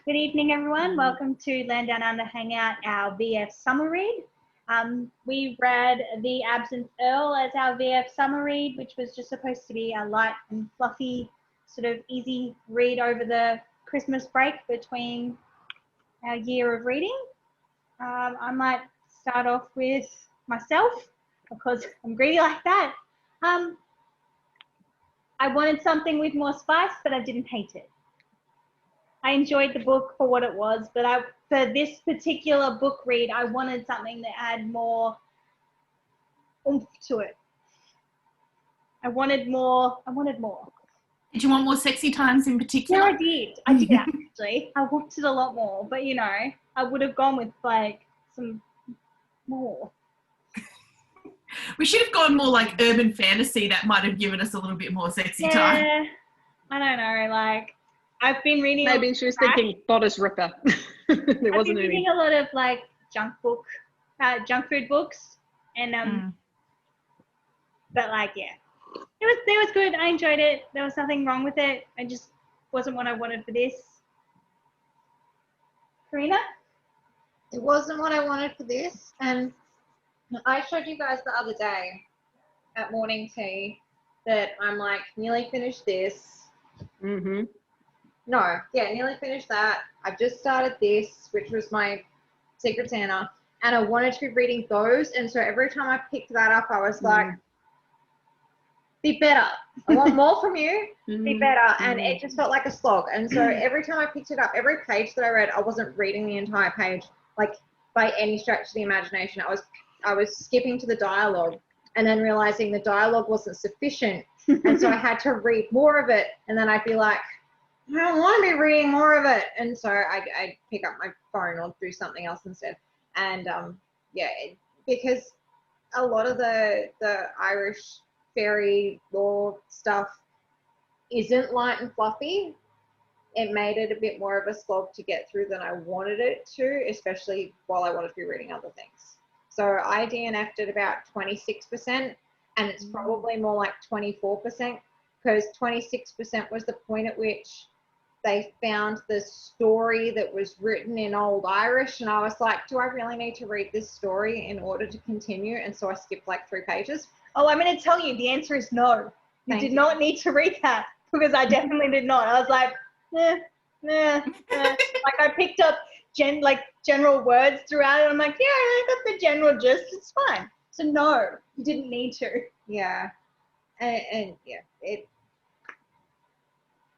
Good evening, everyone. Welcome to Land Down Under Hangout, our VF summer read. We read the Absinthe Earl as our VF summer read, which was just supposed to be a light and fluffy, sort of easy read over the Christmas break between our year of reading. I might start off with myself because I'm greedy like that. I wanted something with more spice, but I didn't hate it. I enjoyed the book for what it was, but for this particular book read, I wanted something that had more oomph to it. I wanted more. Did you want more sexy times in particular? Yeah, I did actually. I wanted a lot more, but you know, I would have gone with like some more. We should have gone more like urban fantasy. That might have given us a little bit more sexy time. Yeah, I don't know, like I've been reading. Maybe she was thinking Bodice Ripper. There wasn't any. I've been reading a lot of like junk food books, and but like yeah, it was good. I enjoyed it. There was nothing wrong with it. I just wasn't what I wanted for this. Karina? It wasn't what I wanted for this, and I showed you guys the other day at morning tea that I'm like nearly finished this. Mm-hmm. No, yeah, nearly finished that. I've just started this, which was my Secret Santa, and I wanted to be reading those, and so every time I picked that up, I was like, be better. I want more from you, be better, and it just felt like a slog, and so every time I picked it up, every page that I read, I wasn't reading the entire page, like, by any stretch of the imagination. I was skipping to the dialogue, and then realizing the dialogue wasn't sufficient, and so I had to read more of it, and then I'd be like, I don't want to be reading more of it, and so I'd pick up my phone or do something else instead. And because a lot of the Irish fairy lore stuff isn't light and fluffy, it made it a bit more of a slog to get through than I wanted it to, especially while I wanted to be reading other things. So I DNF'd at about 26%, and it's probably more like 24%, because 26% was the point at which they found the story that was written in Old Irish, and I was like, do I really need to read this story in order to continue? And so I skipped like 3 pages. Oh, I'm going to tell you, the answer is no. You did not need to read that, because I definitely did not. I was like, like I picked up general words throughout it. I'm like, yeah, I got the general gist. It's fine. So no, you didn't need to. Yeah, and yeah, it.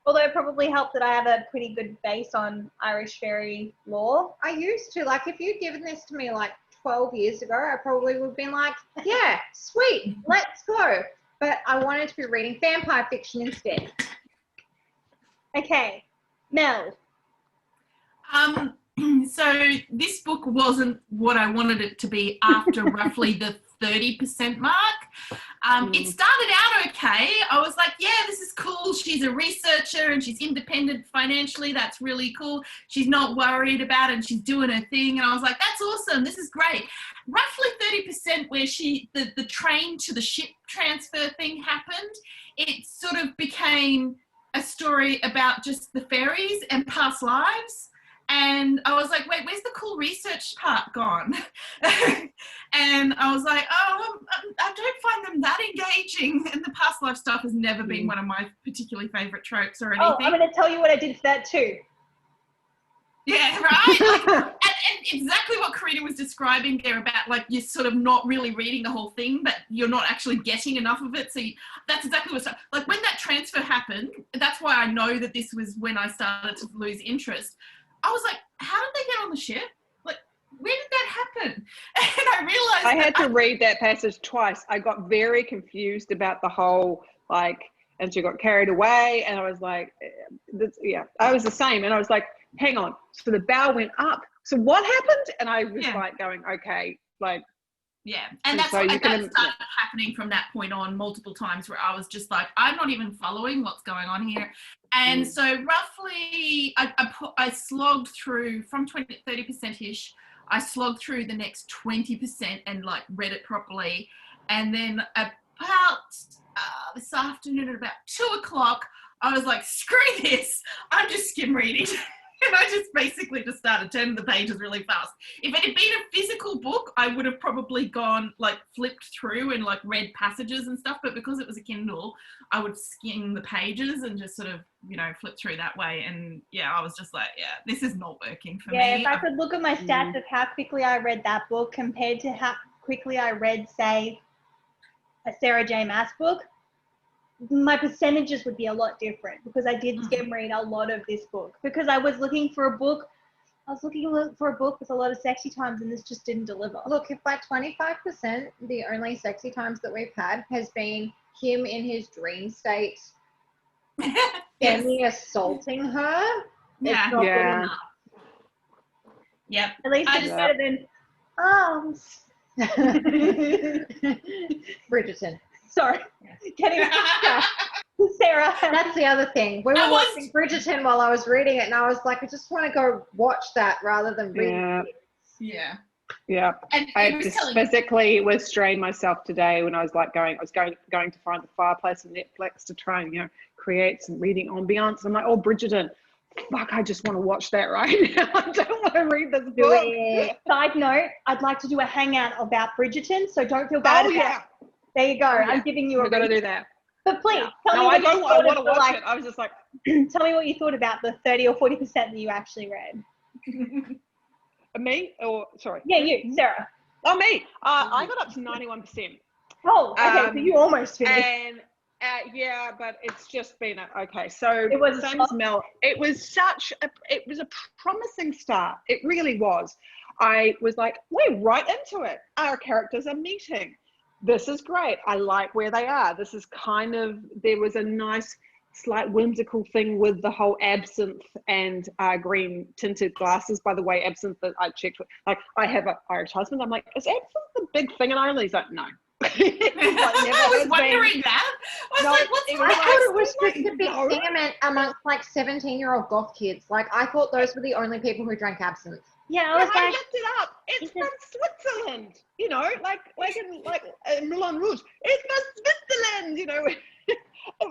Although it probably helped that I have a pretty good base on Irish fairy lore. I used to, like, if you'd given this to me like 12 years ago, I probably would have been like, yeah, sweet, let's go. But I wanted to be reading vampire fiction instead. Okay, Mel. So this book wasn't what I wanted it to be after roughly the 30% mark. It started out okay. I was like, yeah, this is cool. She's a researcher and she's independent financially. That's really cool. She's not worried about it and she's doing her thing. And I was like, that's awesome. This is great. Roughly 30% where the train to the ship transfer thing happened, it sort of became a story about just the fairies and past lives. And I was like, wait, where's the cool research part gone? And I was like, oh, I don't find them that engaging. And the past life stuff has never been one of my particularly favourite tropes or anything. Oh, I'm going to tell you what I did for that too. Yeah, right? and exactly what Karina was describing there about, like, you're sort of not really reading the whole thing, but you're not actually getting enough of it. So that's exactly what's like when that transfer happened. That's why I know that this was when I started to lose interest. I was like, how did they get on the ship? Like, where did that happen? And I realized I had to read that passage twice. I got very confused about the whole, like, and she got carried away. And I was like, I was the same. And I was like, hang on. So the bow went up. So what happened? And I was like going, okay, like. Yeah. And that's that started happening from that point on multiple times where I was just like, I'm not even following what's going on here. And so roughly I slogged through from 30%-ish. I slogged through the next 20% and like read it properly. And then about this afternoon at about 2:00, I was like, screw this. I'm just skim reading. And I just basically just started turning the pages really fast. If it had been a physical book, I would have probably gone, like, flipped through and, like, read passages and stuff. But because it was a Kindle, I would skim the pages and just sort of, you know, flip through that way. And, yeah, I was just like, yeah, this is not working for me. Yeah, if I could look at my stats of how quickly I read that book compared to how quickly I read, say, a Sarah J. Maas book, my percentages would be a lot different because I did skim read a lot of this book because I was looking for a book. I was looking for a book with a lot of sexy times, and this just didn't deliver. Look, if by 25% the only sexy times that we've had has been him in his dream state, Demi assaulting her, it's not good enough. Yep. At least it's better than arms. Bridgerton. Sorry, getting Sarah. That's the other thing. We were watching Bridgerton while I was reading it, and I was like, I just want to go watch that rather than read it. Yeah. Yeah. And I had to physically restrain myself today when I was like going to find the fireplace on Netflix to try and, you know, create some reading ambiance. I'm like, oh, Bridgerton, fuck, I just want to watch that right now. I don't want to read this book. Side note, I'd like to do a hangout about Bridgerton, so don't feel bad about it. There you go. I'm giving you a got to do that. But please, tell me I what don't you want thought to watch it. I was just like, tell me what you thought about the 30 or 40% that you actually read. Me or sorry? Yeah, you, Sarah. Oh, me. I got up to 91%. Oh, okay. So you almost finished. And yeah, but it's just been okay. So it was same as Mel. It was a promising start. It really was. I was like, we're right into it. Our characters are meeting. This is great. I like where they are. This is kind of, there was a nice, slight whimsical thing with the whole absinthe and green tinted glasses. By the way, absinthe that I checked with, like, I have an Irish husband. I'm like, is absinthe a big thing in Ireland? He's like, no. I was wondering that. I was like, what's I thought it was just a big thing amongst like 17-year-old goth kids. Like, I thought those were the only people who drank absinthe. Yeah, I was I looked it up. It's from Switzerland, you know, like in Moulin Rouge. It's from Switzerland, you know.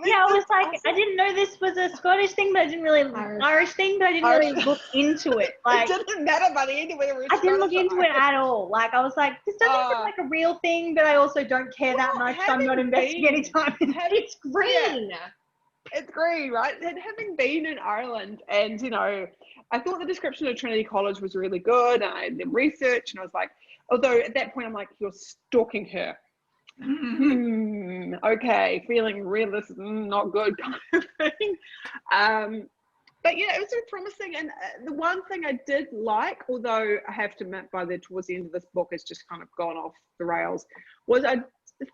Yeah, I was like, awesome. I didn't know this was a Scottish thing, but I didn't really Irish thing, but I didn't really look into it. Like, it didn't matter by the end of it. I didn't look into it at all. Like, I was like, this doesn't look like a real thing, but I also don't care that much, so I'm not investing any time. It's green. Yeah. It's green, right? And having been in Ireland, and you know, I thought the description of Trinity College was really good, and I did research, and I was like, although at that point I'm like, you're stalking her. Okay, feeling realist, not good kind of thing. But yeah, it was very promising. And the one thing I did like, although I have to admit towards the end of this book, it's just kind of gone off the rails, was I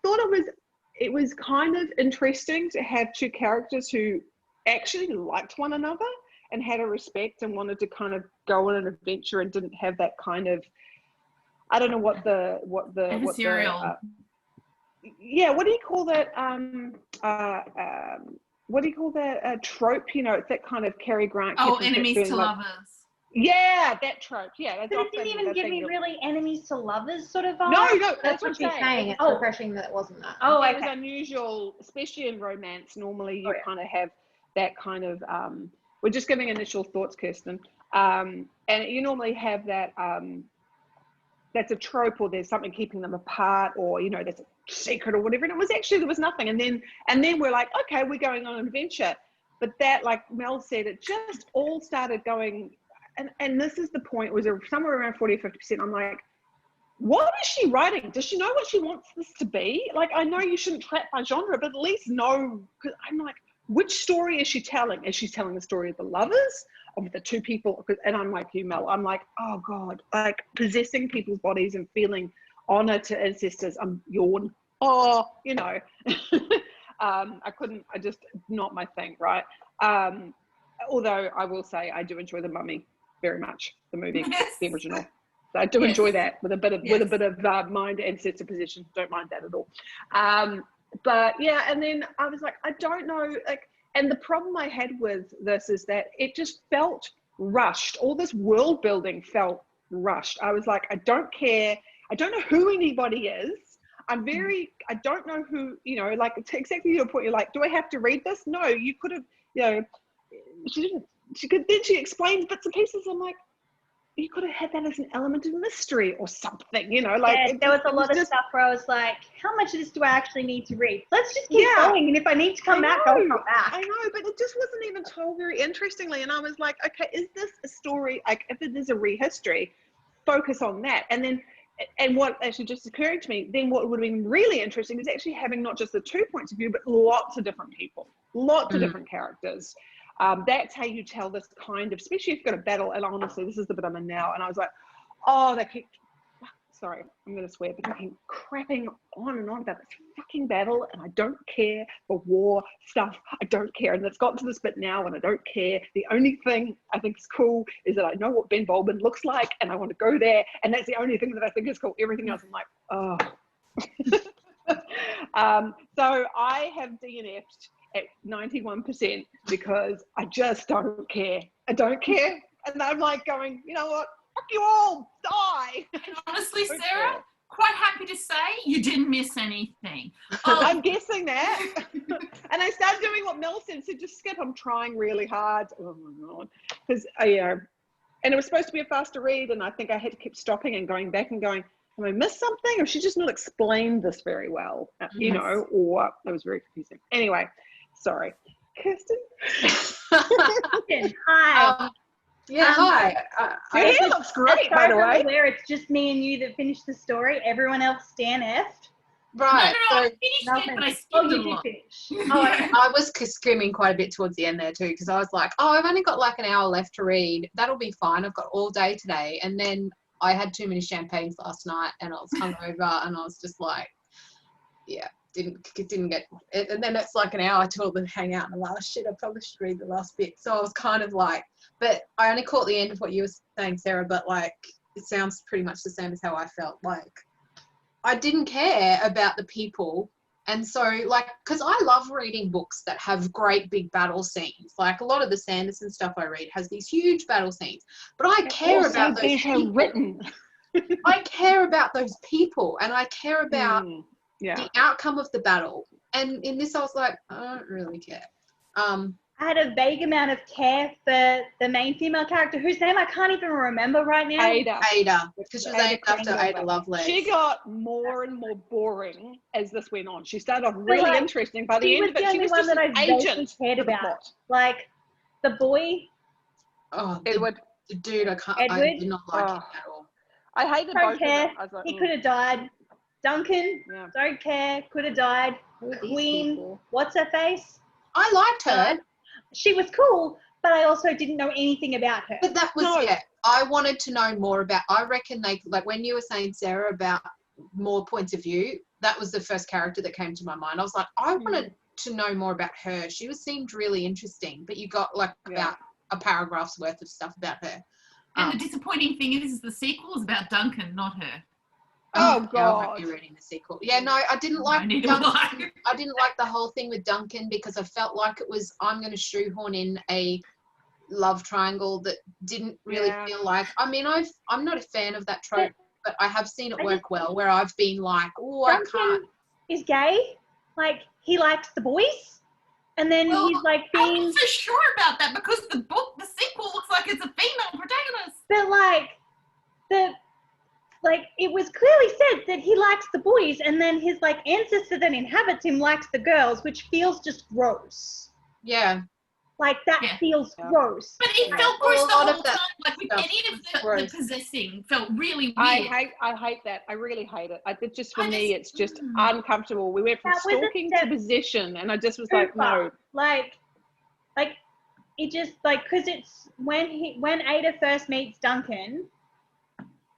thought it was kind of interesting to have two characters who actually liked one another and had a respect and wanted to kind of go on an adventure and didn't have that kind of, I don't know what the adversarial. Yeah, what do you call that? What do you call that trope? You know, it's that kind of Cary Grant. Oh, enemies to lovers. Yeah, that trope. Yeah, but it didn't even give me really enemies to lovers sort of vibe. No, that's what she's saying. It's refreshing that it wasn't that. Oh, okay. It was unusual, especially in romance. Normally, you kind of have that kind of. We're just giving initial thoughts, Kirsten, and you normally have that. That's a trope, or there's something keeping them apart, or you know, that's a secret or whatever. And it was actually, there was nothing. And then we're like, okay, we're going on an adventure. But that, like Mel said, it just all started going. And this is the point, it was somewhere around 40 or 50%. I'm like, what is she writing? Does she know what she wants this to be? Like, I know you shouldn't trap by genre, but at least know, because I'm like, which story is she telling? Is she telling the story of the lovers, of the two people? And I'm like you, Mel, I'm like, oh God, like possessing people's bodies and feeling honor to ancestors. I'm yawn. Oh, you know, I just, not my thing, right? Although I will say I do enjoy The Mummy very much, the movie, the original. So I do enjoy that with a bit of mind and sense of possession. Don't mind that at all. But yeah, and then I was like, I don't know, like, and the problem I had with this is that it just felt rushed. All this world building felt rushed. I was like, I don't care. I don't know who anybody is. I don't know who, you know, like, to exactly your point, you're like, do I have to read this? No, you could have, you know, she didn't she explains bits and pieces. I'm like, you could have had that as an element of mystery or something, you know, like yeah, there was a lot of stuff where I was like, how much of this do I actually need to read? Let's just keep going, and if I need to come back, I'll come back. I know, but it just wasn't even told very interestingly, and I was like, okay, is this a story, like if it is a rehistory, focus on that. And then, and what actually just occurred to me, then what would have been really interesting is actually having not just the 2 points of view, but lots of different people, lots of different characters. That's how you tell this kind of, especially if you've got a battle. And honestly, this is the bit I'm in now. And I was like, oh, they keep, sorry, I'm going to swear, but they keep crapping on and on about this fucking battle. And I don't care for war stuff. I don't care. And it's got to this bit now and I don't care. The only thing I think is cool is that I know what Ben Bolbin looks like and I want to go there. And that's the only thing that I think is cool. Everything else, I'm like, oh. So I have DNF'd at 91% because I just don't care. I don't care. And I'm like going, you know what? Fuck you all, die. And honestly, Sarah, quite happy to say you didn't miss anything. I'm guessing that. And I started doing what Mel said, so just skip. I'm trying really hard. Oh my God. Because, and it was supposed to be a faster read, and I think I had to keep stopping and going back and going, have I missed something? Or she just not explained this very well, you know, or it was very confusing. Anyway, sorry. Kirsten? Hi. Hi. Your hair looks great, by the way. Where it's just me and you that finished the story. Everyone else DNF'd. Right. No, I finished it, but I skipped a you lot. did finish. I was skimming quite a bit towards the end there too, because I was like, oh, I've only got like an hour left to read. That'll be fine. I've got all day today. And then I had too many champagnes last night and I was hungover and I was just like, yeah, didn't get it. And then it's like an hour till the hangout and I'm like, oh, shit, I probably should read the last bit. So I was kind of like, but I only caught the end of what you were saying, Sarah, but like it sounds pretty much the same as how I felt. Like I didn't care about the people. And so like, because I love reading books that have great big battle scenes. Like a lot of the Sanderson stuff I read has these huge battle scenes, but I care about those people. Written. I care about those people and I care about the outcome of the battle. And in this I was like, I don't really care. I had a vague amount of care for the main female character, whose name I can't even remember right now. Ada, because she was named after Ada Lovelace. She got more and more boring as this went on. She started off really interesting. By the end of it, she was just an agent. Cared about. Like the boy. Oh, Edward. The dude, I did not like him at all. I hated don't both care. of them. I was like, he could have died. Duncan, don't care, could have died. Queen, what's her face? I liked her. She was cool, but I also didn't know anything about her. But that was, I wanted to know more about, I reckon like when you were saying, Sarah, about more points of view, that was the first character that came to my mind. I was like, I wanted to know more about her. She seemed really interesting, but you got like about a paragraph's worth of stuff about her. And the disappointing thing is the sequel is about Duncan, not her. Oh God! I won't be reading the sequel. Yeah, no, I didn't like Duncan. I didn't like the whole thing with Duncan because I felt like it was I'm going to shoehorn in a love triangle that didn't really feel like. I mean, I'm not a fan of that trope, but I have seen it work well. Where I've been like, oh, I can't. Is gay? Like he likes the boys, and then he's like being. I'm not so sure about that because the sequel looks like it's a female protagonist. But like it was clearly said that he likes the boys, and then his like ancestor that inhabits him likes the girls, which feels just gross. Yeah. Like that feels gross. But it felt gross the whole time. Like with any of the possessing felt really weird. I hate that. I really hate it. It just for me, it's just uncomfortable. We went from stalking to possession, and I just was like, no. Like it just like because it's when Ada first meets Duncan.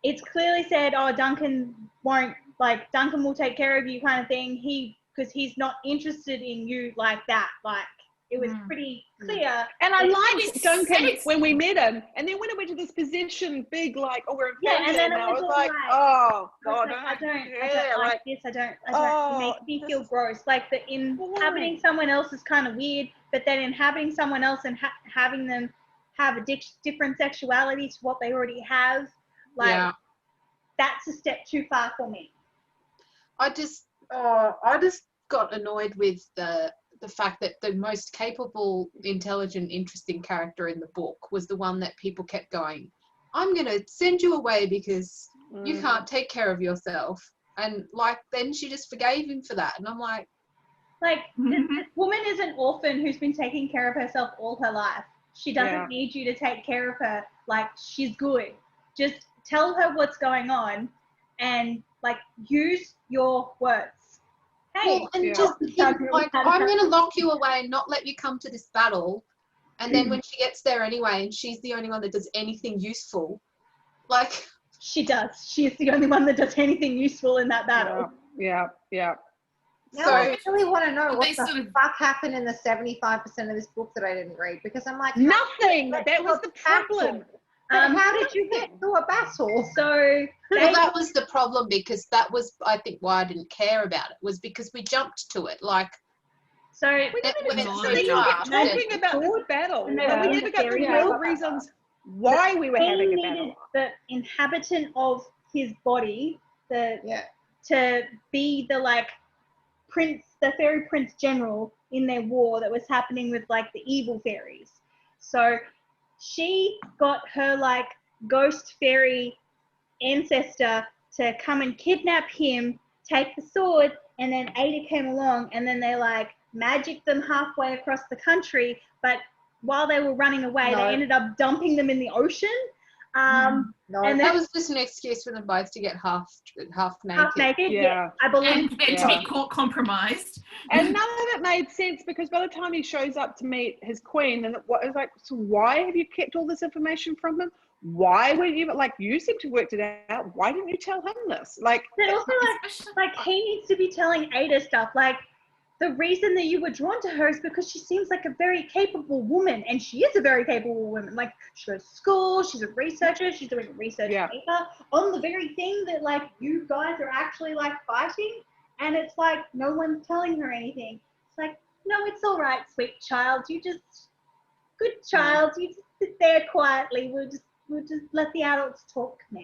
It's clearly said, oh, Duncan will take care of you kind of thing. Because he's not interested in you like that. Like, it was pretty clear. And I liked Duncan when we met him. And then when it went to this position, big, like, oh, we're in family. And then I was like, oh, God, I don't like this. I don't. It makes me feel gross. Like, the inhabiting someone else is kind of weird. But then inhabiting someone else and having them have a different sexuality to what they already have. Like, that's a step too far for me. I just got annoyed with the the fact that the most capable, intelligent, interesting character in the book was the one that people kept going, I'm going to send you away because you can't take care of yourself. And like, then she just forgave him for that. And I'm like, this woman is an orphan who's been taking care of herself all her life. She doesn't need you to take care of her. Like, she's good. Just tell her what's going on and like use your words. Hey, well, and just like, I'm going to lock you away and not let you come to this battle. And then when she gets there anyway, and she's the only one that does anything useful, like, she does. She is the only one that does anything useful in that battle. Yeah. Now So- I really want to know what They the sort of- fuck happened in the 75% of this book that I didn't read, because I'm like, Nothing. Let's That do was a the battle. problem. How did you get to a battle? So well, that was the problem, because that was, I think, why I didn't care about it, was because we jumped to it. Like, so when Wait a it's minute, so so they fast, don't Talking and- about this battle, And but they we were never got the very real well. reasons why we were he having a needed battle. the inhabitant of his body Yeah. to be the like prince, the fairy prince general in their war that was happening with like the evil fairies. So she got her like ghost fairy ancestor to come and kidnap him, take the sword, and then Ada came along, and then they like magicked them halfway across the country, but while they were running away, No. they ended up dumping them in the ocean. No. And that then was just an excuse for them both to get half naked. half naked. Yeah. I believe. and to Yeah. be court compromised. And none of it made sense, because by the time he shows up to meet his queen, and it was like, so why have you kept all this information from him? Why were you, like, you seem to have worked it out. Why didn't you tell him this? Like, But also, like he needs to be telling Ada stuff. Like, the reason that you were drawn to her is because she seems like a very capable woman, and she is a very capable woman. Like, she goes to school, she's a researcher, she's doing a research paper on the very thing that like you guys are actually like fighting, and it's like no one's telling her anything. It's like, no, it's all right, sweet child. You just good child. You just sit there quietly. We'll just let the adults talk now.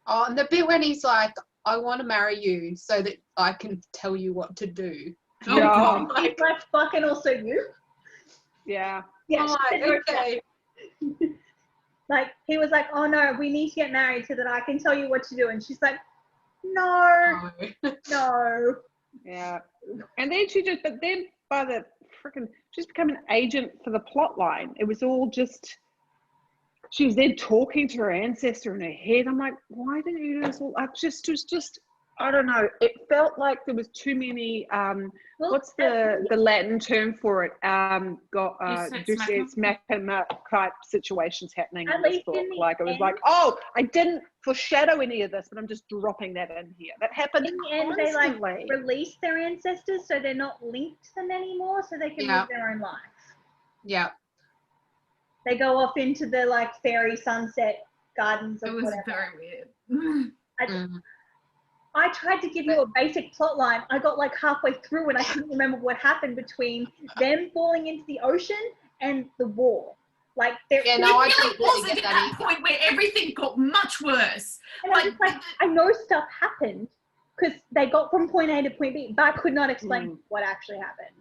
Oh, and the bit when he's like, I want to marry you so that I can tell you what to do. Oh, Yeah. God. He's like, fucking also you. yeah. Yeah, I'm she like, said no to that. okay. Like, he was like, oh no, we need to get married so that I can tell you what to do. And she's like, no, No. no. Yeah. And then but then by the freaking, she's become an agent for the plot line. It was all just, she was then talking to her ancestor in her head. I'm like, why didn't you do this all? It was just, I don't know. It felt like there was too many, Well, what's the Latin term for it? Deus ex machina type situations happening At in this least book. in the Like, it was end- like, oh, I didn't foreshadow any of this, but I'm just dropping that in here. That happened in the end, they like constantly. release their ancestors so they're not linked to them anymore, so they can Yeah. live their own life. Yeah. They go off into the like fairy sunset gardens It or was whatever. very weird. I tried to give you a basic plot line. I got like halfway through and I couldn't remember what happened between them falling into the ocean and the war. Like, there, Yeah, It no, I really completely wasn't get at that that either. point where everything got much worse. and I'm just like, I know stuff happened because they got from point A to point B, but I could not explain what actually happened.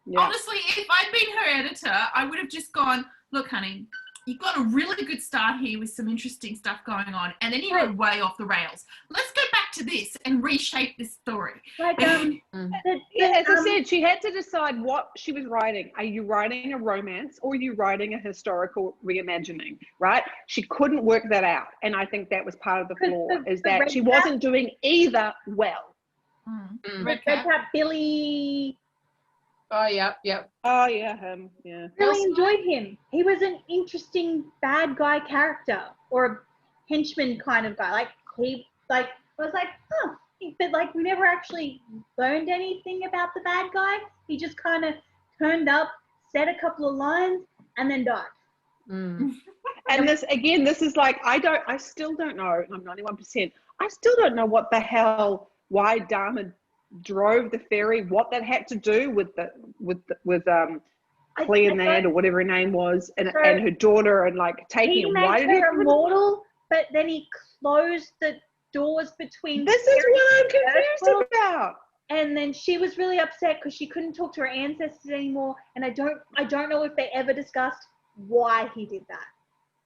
Yeah. Honestly, if I'd been her editor, I would have just gone, look, honey, you got a really good start here with some interesting stuff going on, and then you went way off the rails. Let's go back to this and reshape this story. Like, Yeah, as I said, she had to decide what she was writing. Are you writing a romance or are you writing a historical reimagining, right? She couldn't work that out. And I think that was part of the flaw, is the that red she cap- wasn't doing either well. Red Cap Billy, Oh, yeah. Oh, yeah, him, yeah. really enjoyed him. He was an interesting bad guy character, or a henchman kind of guy. Like, he, like, I was like, huh. But, like, we never actually learned anything about the bad guy. He just kind of turned up, said a couple of lines, and then died. And this, again, this is like, I still don't know, I'm 91%, I still don't know what the hell, why Dharma drove the ferry, what that had to do with Cleonad or whatever her name was, and her daughter, and like taking He him. made Why did her he? immortal, but then he closed the doors between. This is what I'm Earth confused about. And then she was really upset because she couldn't talk to her ancestors anymore. And I don't know if they ever discussed why he did that.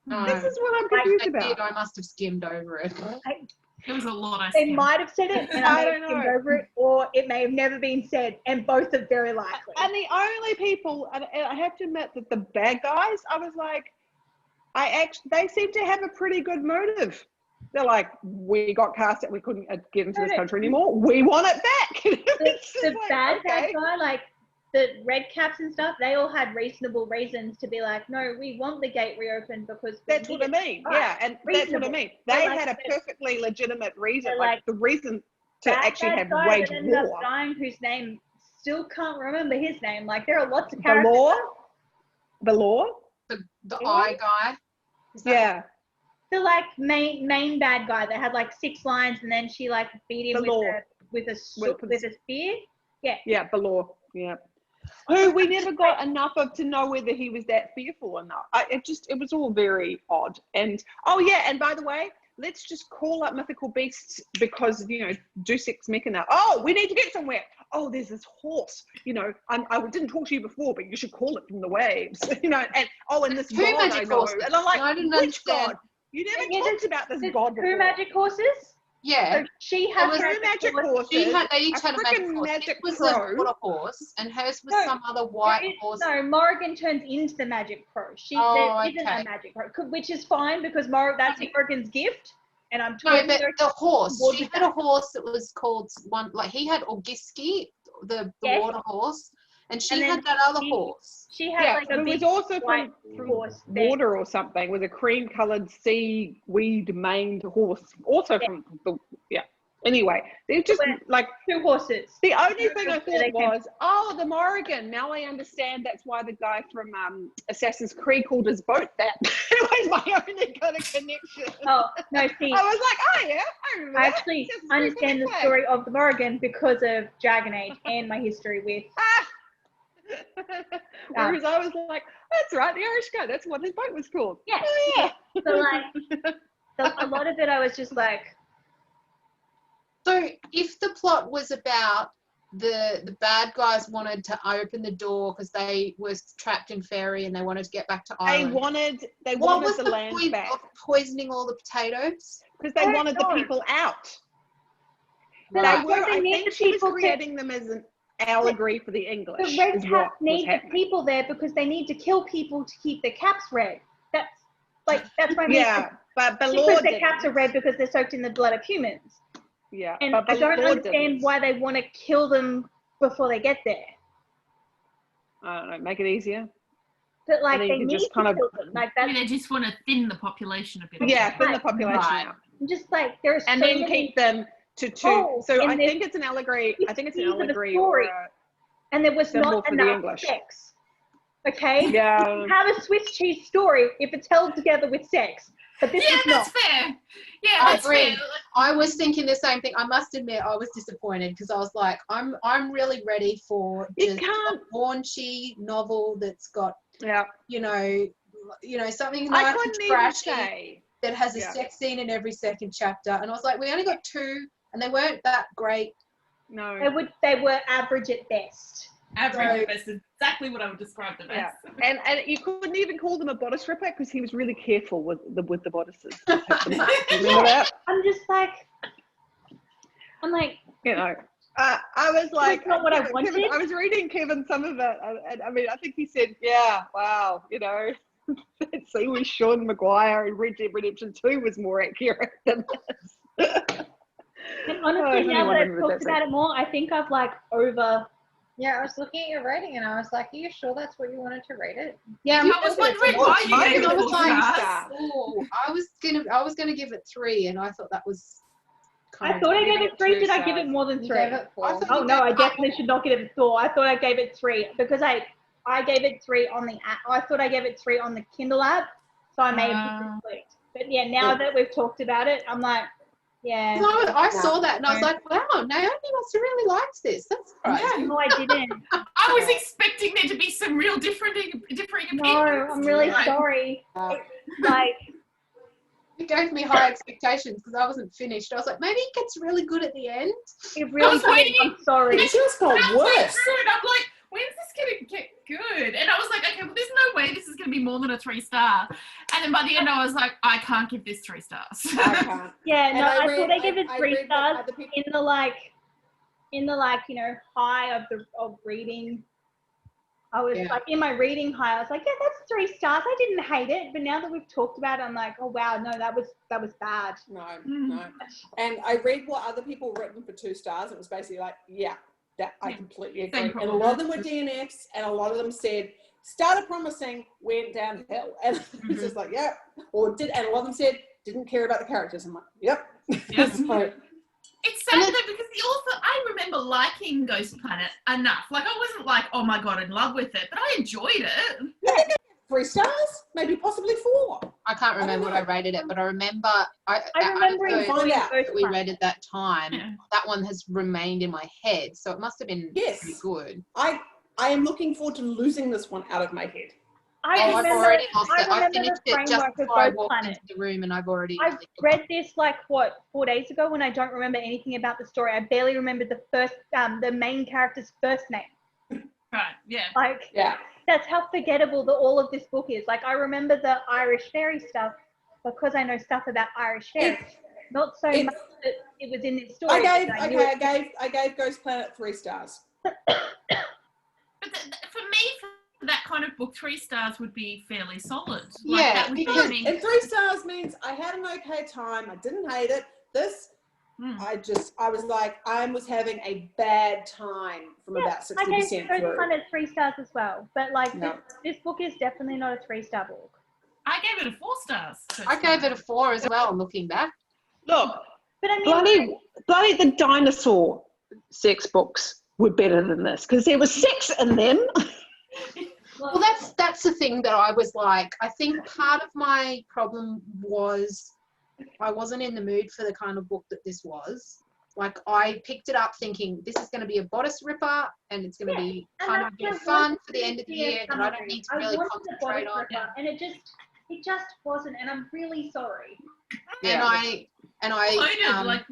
No. This is what I'm confused I did. about. I must have skimmed over it. There was a lot I They skimmed. might have said it and I I may don't have skimmed know. over it, or it may have never been said, and both are very likely. And the only people, and I have to admit that the bad guys, I was like, they seem to have a pretty good motive. They're like, we got cast it, we couldn't get into this country anymore. We want it back. The Like, bad okay. guy, like the red caps and stuff, they all had reasonable reasons to be like, no, we want the gate reopened because we That's what need I it." mean. Right. Yeah, and that's what I Reasonable. mean. They're They like- had a perfectly legitimate reason, they're like like, the reason to That actually bad have guy wage that ended up war. dying, whose name still can't remember his name. Like there are lots of characters. The law? The Yeah. eye guy. Is that- Yeah. The like main bad guy that had like 6 lines, and then she like beat him The law. with a spear. Yeah, the law. Yeah. Who we never got enough of to know whether he was that fearful or not. It was all very odd. And and by the way, let's just call up mythical beasts because Deus Ex Machina. Oh, we need to get somewhere. Oh, there's this horse. I didn't talk to you before, but you should call it from the waves. And this Two god I magic know. horses. And I'm like, I didn't which understand. god? You never Yeah, talked about this There's god 2 before. magic horses. Yeah. So she had was her Two magic horses. They each a had a magic frickin' horse. magic It was crow. a water horse, and hers was No, some other white horse. No, Morrigan turns into the magic crow. Oh, There isn't okay. a magic crow, which is fine because that's Morrigan's gift. And I'm No, totally but the horse. towards She had that. a horse that was called he had Orgiski, the Yes. water horse, and she And then had that other she- horse. She had Yeah, like a who big was also white from horse thing. water or something, with a cream-coloured seaweed-maned horse, also from the Anyway, they're just But- like 2 horses. the only thing I Where they thought came was, the Morrigan. Now I understand that's why the guy from Assassin's Creed called his boat that. It was my only kind of connection. Oh no, see, I was like, oh yeah, I remember I that. actually Assassin's Creed understand the flag. story of the Morrigan because of Dragon Age and my history with. Whereas I was like, that's right, the Irish guy. That's what his boat was called. Yeah. Oh, yeah. So like, a lot of it, I was just like, So if the plot was about the bad guys wanted to open the door because they were trapped in Fairy and they wanted to get back to They Ireland. wanted What was the the land point back of poisoning all the potatoes? because they I wanted the don't know. people out. But They I were. think they I need think the she was people to- creating them as an allegory for the English. the red is caps what was need the happening. people there because they need to kill people to keep their caps red. That's what I mean. Yeah, but Because Belor their caps are didn't. red because they're soaked in the blood of humans. Yeah, And but I don't Belor understand didn't. why they want to kill them before they get there. I don't know. Make it easier. But like And then they you can need just to kind of- kill them. Like Maybe that's they just want to thin the population a bit. Yeah, thin the Right. population Right. out, I'm just like there are so and then many keep them to two. holes So in I this think it's an allegory. I think it's an 50s of the allegory or story. and there was symbol not for the enough English. sex. Okay? yeah. Have a Swiss cheese story if it's held together with sex. But this Yeah, is not. that's fair. Yeah, I that's agree. fair. I was thinking the same thing. I must admit, I was disappointed because I was like, I'm really ready for You just can't. a raunchy novel that's got, Yeah. something I nice and couldn't even trashy say. that has a Yeah. sex scene in every second chapter. And I was like, we only got 2, and they weren't that great. No. They were average at best. Average best is exactly what I would describe them Yeah. as. And you couldn't even call them a bodice ripper because he was really careful with the bodices. Do you remember that? I'm just like, I was like, not what I Kevin, wanted. I was reading Kevin some of it, and I mean, I think he said, yeah, wow, see, with Sean Maguire in Red Dead Redemption 2 was more accurate than this. and Oh, honestly, if now anyone that I've remembers talked that about it more, I think I've like over. Yeah, I was looking at your rating and I was like, are you sure that's what you wanted to rate it? Yeah, I was wondering why you I gave think it it a was 4 like stars. star. Oh, I was gonna give it 3, and I thought that was kind I of thought I gave giving it it 3. 2 Did I give it stars. more than You 3? gave it 4. I thought- Oh no, I definitely should not give it 4. I thought I gave it 3 because I gave it 3 on the app. I thought I gave it 3 on the Kindle app, so I may have clicked. But yeah, now that we've talked about it, I'm like, yeah. 'Cause I saw that and I was like, wow, Naomi must have really liked this. That's right. Yeah. No, I didn't. I was expecting there to be some real differing opinions. No, I'm really Right. sorry. Uh, Like, It gave me high expectations because I wasn't finished. I was like, maybe it gets really good at the end. It really was waiting. did. I'm sorry. It just got halfway worse. through, and I'm like, when's this going to get good? And I was like, okay, well, there's no way this is going to be more than a 3-star. And then by the end, I was like, I can't give this 3 stars. I can't. Yeah, And no, I read- thought I gave it I 3 read what stars other people- in the you know, high of reading. I was Yeah. like in my reading high, I was like, yeah, that's 3 stars. I didn't hate it, but now that we've talked about it, I'm like, oh wow, no, that was bad. No. And I read what other people written for 2 stars. It was basically like, yeah, that I completely agree. Same And a problem. lot of them were DNFs, and a lot of them said started promising, went downhill, and it's just like, yeah, or did. And a lot of them said didn't care about the characters. I'm like, yep. Yes. So, It's sad though because the author, I remember liking Ghost Planet enough. Like I wasn't like, oh my God, in love with it, but I enjoyed it. 3 stars, maybe possibly 4. I can't remember what I rated it, but I remember that remember episode Find out. that we read at that time. Yeah. That one has remained in my head, so it must have been Yes. pretty good. I am looking forward to losing this one out of my head. I I've remember, already lost it. I remember finished the it just framework of before I Ghost walked Planet. into the room, and I've already. I read this like 4 days ago when I don't remember anything about the story. I barely remember the main character's first name. Right, yeah. Like, Yeah. that's how forgettable all of this book is. Like, I remember the Irish fairy stuff because I know stuff about Irish fairies. Not so much that it was in this story. I gave Ghost Planet 3 stars. But for me, for that kind of book, 3 stars would be fairly solid. Like, Yeah, that would be, because- I mean, And 3 stars means I had an okay time. I didn't hate it. This, I was like, I was having a bad time from about I gave 60% Ghost through. Planet 3 stars as well. But like, No. this book is definitely not a 3-star book. I gave it a 4 stars. So I gave it a 4 as well. Looking back, Look, But I mean, bloody the dinosaur sex books were better than this because there was sex in them. well, that's the thing that I was like. I think part of my problem was I wasn't in the mood for the kind of book that this was. Like, I picked it up thinking this is going to be a bodice ripper and it's going to be kind of a bit of fun for the end of the year that I don't need to really concentrate on. And it just wasn't, and I'm really sorry. And I Loaded, like,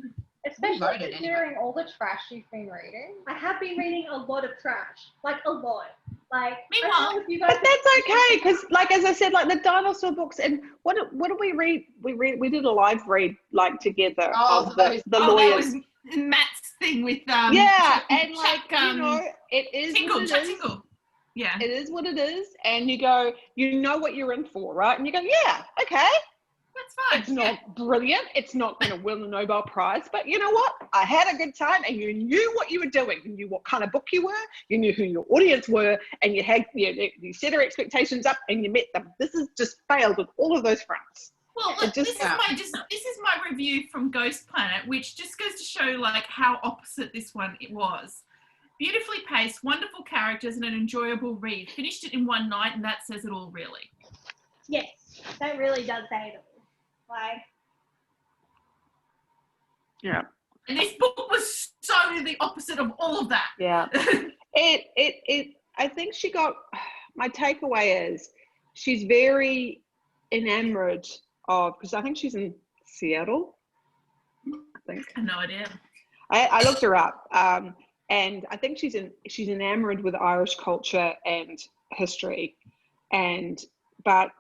Especially voted anyway. Considering all the trash you've been reading. I have been reading a lot of trash, like a lot. Like, Meanwhile- I don't know if you guys But that's okay because, like, as I said, like the dinosaur books and what did we read? We did a live read like together Oh, of the that lawyers. was Matt's thing with Yeah, Chuck- and like Chuck, you know, it is Tingle, what it Chuck is. Tingle. Yeah. It is what it is, and you go, you know what you're in for, right? And you go, yeah, okay. That's fine. It's not brilliant. It's not going to win the Nobel Prize, but you know what? I had a good time, and you knew what you were doing. You knew what kind of book you were. You knew who your audience were, and you set your expectations up, and you met them. This has just failed on all of those fronts. Well, It look, just- this is my review from Ghost Planet, which just goes to show like how opposite this one it was. Beautifully paced, wonderful characters, and an enjoyable read. Finished it in one night, and that says it all, really. Yes, that really does say it all. Like, Yeah. And this book was so the opposite of all of that. Yeah. I think she got, my takeaway is she's very enamored of, because I think she's in Seattle, I think. I have no idea. I looked her up, and I think she's enamored with Irish culture and history, but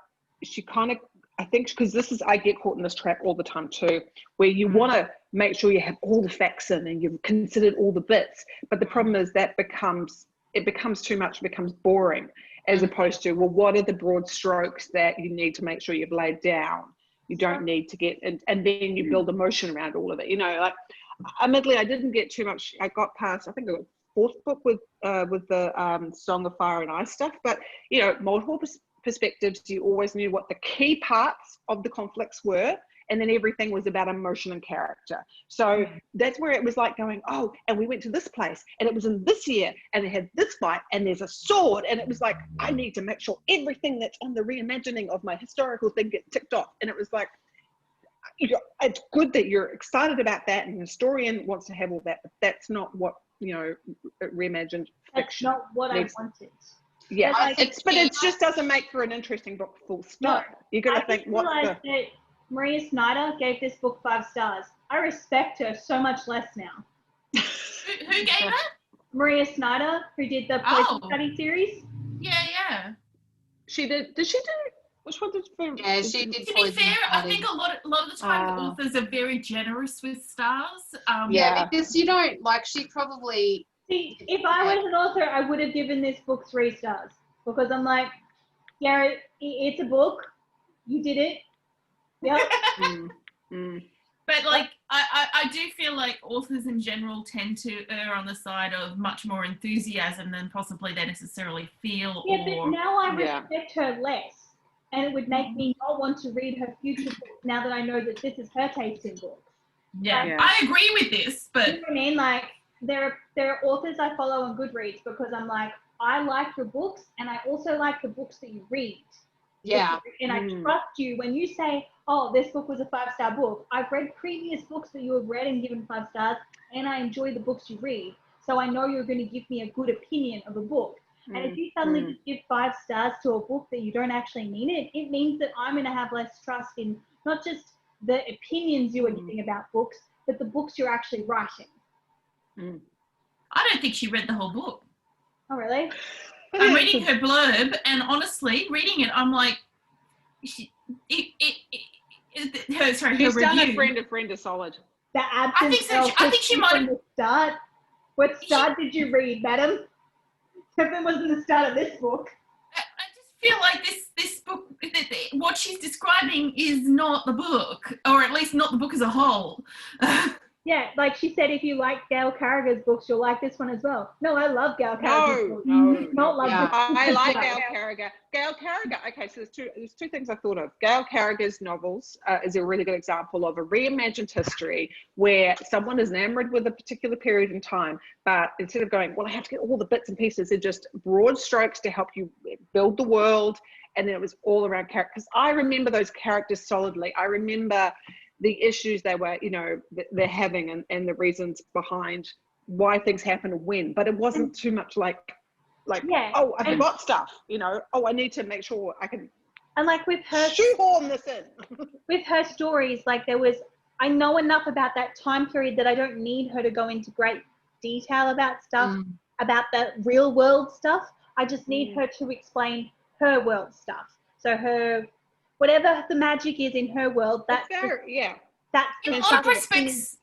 she kind of, I think, because I get caught in this trap all the time too, where you want to make sure you have all the facts in and you've considered all the bits, but the problem is that it becomes too much, it becomes boring, as opposed to, well, what are the broad strokes that you need to make sure you've laid down? You don't need to get, and then you build emotion around all of it, like. Admittedly, I didn't get too much. I got past, I think, the 4th book with the Song of Fire and Ice stuff. But multiple perspectives. You always knew what the key parts of the conflicts were, and then everything was about emotion and character. So that's where it was like going, oh, and we went to this place, and it was in this year, and it had this fight, and there's a sword, and it was like, I need to make sure everything that's on the reimagining of my historical thing gets ticked off, and it was like. It's good that you're excited about that, and the historian wants to have all that, but that's not what reimagined that's fiction. not what I needs. wanted. Yeah, But, like, but it just doesn't make for an interesting book. Full stop. You got I to think just what realized the. that Maria Snyder gave this book 5 stars. I respect her so much less now. Who gave it? Maria Snyder, who did the Poison Study series. Yeah. She did. Did she do? Which one did she? Yeah, she did. To be fair, I think a lot of the time the authors are very generous with stars. Yeah, because you don't like. She probably. See, if I was an author, I would have given this book 3 stars because I'm like, yeah, it's a book. You did it. Yep. But like, I do feel like authors in general tend to err on the side of much more enthusiasm than possibly they necessarily feel. Yeah, but now I respect her less, and it would make me not want to read her future books now that I know that this is her taste in books. Yeah, I agree with this, but you know what I mean? Like, there are authors I follow on Goodreads because I'm like, I like your books, and I also like the books that you read. Yeah. And I trust you when you say, oh, this book was a 5-star book. I've read previous books that you have read and given 5 stars, and I enjoy the books you read. So I know you're going to give me a good opinion of a book. And if you suddenly give 5 stars to a book that you don't actually mean it means that I'm going to have less trust in not just the opinions you are giving about books, but the books you're actually writing. I don't think she read the whole book. Oh, really? I'm reading her blurb, and honestly, reading it, I'm like, She's her done review. a friend is solid. The Absinthe. I think so. I think she might have. The start. What start did you read, madam? If it wasn't the start of this book. I just feel like this book, what she's describing is not the book, or at least not the book as a whole. Yeah, like she said, if you like Gail Carriger's books, you'll like this one as well. No, I love Gail Carriger's books. I like Gail Carriger. Gail Carriger. Okay, so there's two things I thought of. Gail Carriger's novels is a really good example of a reimagined history where someone is enamored with a particular period in time, but instead of going, well, I have to get all the bits and pieces, they're just broad strokes to help you build the world, and then it was all around characters. I remember those characters solidly. I remember the issues they were, they're having and the reasons behind why things happen and when, but it wasn't too much like, oh, I forgot stuff, oh, I need to make sure I can. And like with her, shoehorn this in. With her stories, like I know enough about that time period that I don't need her to go into great detail about stuff, about the real world stuff. I just need her to explain her world stuff. So whatever the magic is in her world, that's in a lot of respects,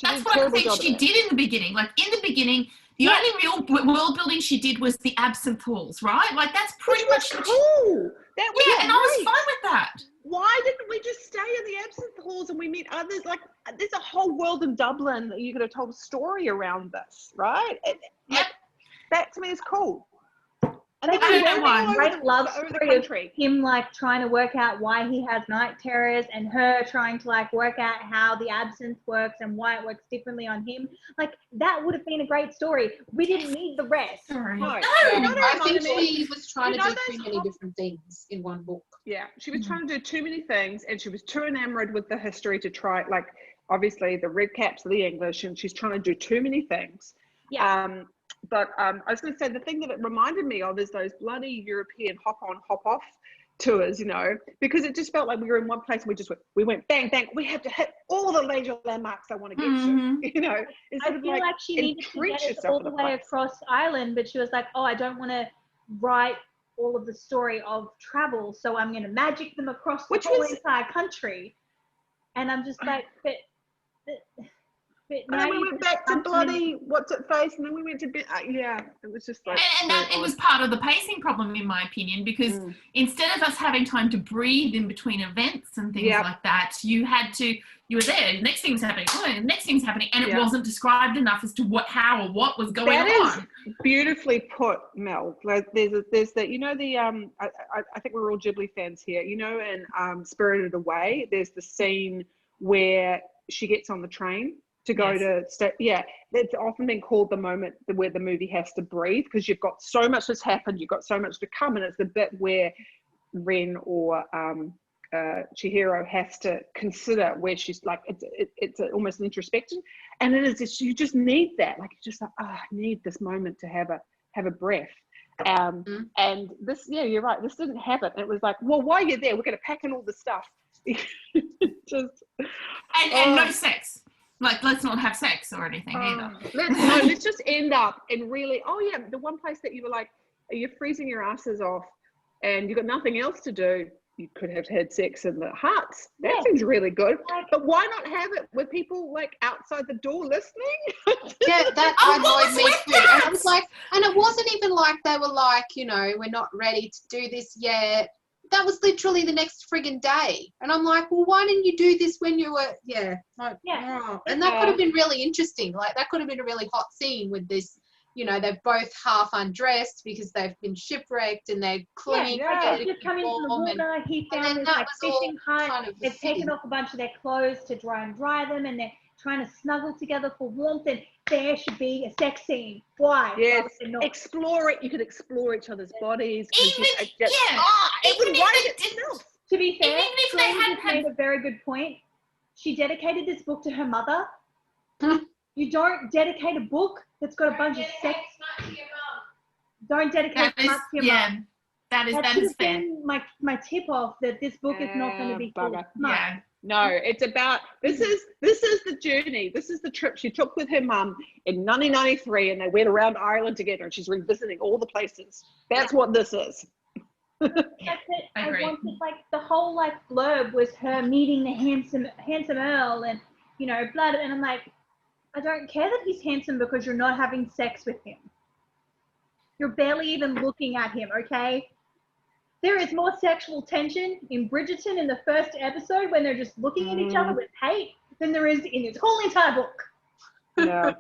that's what I think she did in the beginning. Like in the beginning, the only real world building she did was the Absinthe halls, right? Like that's pretty much cool. That was and I was fine with that. Why didn't we just stay in the Absinthe halls and we meet others? Like there's a whole world in Dublin that you could have told a story around this, right? That to me is cool. And I don't know why. Great love story of him like trying to work out why he has night terrors and her trying to like work out how the absinthe works and why it works differently on him. Like that would have been a great story. We didn't need the rest. I think she was trying to do too many different things in one book. Yeah, she was trying to do too many things and she was too enamored with the history to try, like obviously the red caps of the English, and she's trying to do too many things. Yeah. But I was going to say the thing that it reminded me of is those bloody European hop-on, hop-off tours, because it just felt like we were in one place and we went bang, bang. We have to hit all the major landmarks I want to get to, I feel like she needed to get us all the way across Ireland, but she was like, oh, I don't want to write all of the story of travel, so I'm going to magic them across the whole entire country. And I'm just like, but and then we went back to bloody what's it face, and then we went to it was just like and that it was part of the pacing problem in my opinion, because instead of us having time to breathe in between events and things like that, you were there, the next thing's happening, the next thing's happening, and it wasn't described enough as to what, how, or what was going on. That is beautifully put, Mel. Like there's that, I think we're all Ghibli fans here, in Spirited Away, there's the scene where she gets on the train to go to it's often been called the moment where the movie has to breathe, because you've got so much that's happened, you've got so much to come, and it's the bit where Ren or Chihiro has to consider where she's like, it's almost an introspection, and it is just, you just need that, like you just like, I need this moment to have a breath. And this, yeah, you're right. This didn't happen. It was like, well, while you're there, we're going to pack in all the stuff. And no sex. Like, let's not have sex or anything either. Let's just end up in really, the one place that you were like, you're freezing your asses off and you've got nothing else to do. You could have had sex in the huts. That seems really good. But why not have it with people like outside the door listening? Yeah, that annoyed me too. And I was like, and it wasn't even like they were like, you know, we're not ready to do this yet. That was literally the next friggin' day. And I'm like, well, why didn't you do this when you were, And that could have been really interesting. Like, that could have been a really hot scene with this, you know, they're both half undressed because they've been shipwrecked and they're clinging. They've just come into the water, he found this like fishing hut, kind of they've taken off a bunch of their clothes to dry them, and they're trying to snuggle together for warmth, and there should be a sex scene. Why? Yes, explore it. You could explore each other's bodies. Even To be fair, even if they hadn't made a very good point. She dedicated this book to her mother. You don't dedicate a book that's got a bunch of sex. Don't dedicate it to your mum. That is fair. My tip off that this book is not going to be full of smut. Yeah. No, it's about this is the journey. This is the trip she took with her mum in 1993, and they went around Ireland together, and she's revisiting all the places. That's what this is. That's it. I wanted like the whole like blurb was her meeting the handsome Earl, and you know, blood, and I'm like, I don't care that he's handsome because you're not having sex with him. You're barely even looking at him, okay? There is more sexual tension in Bridgerton in the first episode when they're just looking at each other with hate than there is in this whole entire book. Yeah.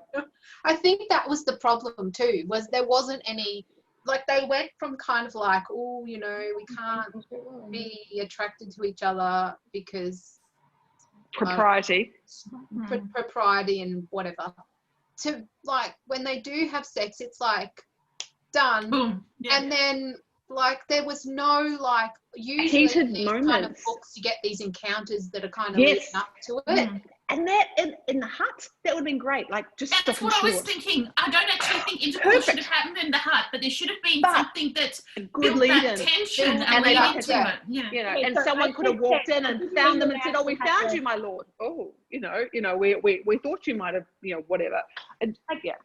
I think that was the problem too, was there wasn't any, like they went from kind of like, oh, you know, we can't be attracted to each other because propriety and whatever, to like when they do have sex, it's like done. Boom. Yeah. And then like there was no like usually heated in these moments. kind of books you get these encounters that are kind of leading up to it. And that in the hut, that would have been great. Like just that's what I was thinking. I don't actually think intercourse should have happened in the hut, but there should have been something that built that tension and led into it. Yeah. You know, and someone could have walked in and found them and said, "Oh, we found you, my lord." Oh, you know, we thought you might have, you know, whatever. And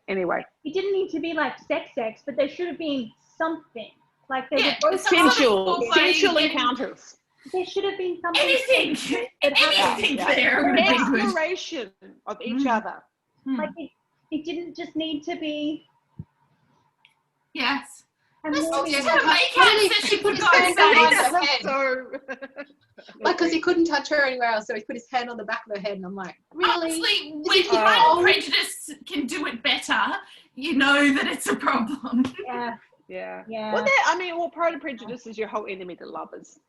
anyway, it didn't need to be like sex, but there should have been something. Like they were both sensual encounters. There should have been something. Anything there. Exploration of each other. Like it didn't just need to be. Yes. And like, because he couldn't touch her anywhere else, so he put his hand on the back of her head, and I'm like, really? Honestly, when Pride and Prejudice can do it better, you know that it's a problem. Yeah. Well, Pride and Prejudice is your whole enemy to lovers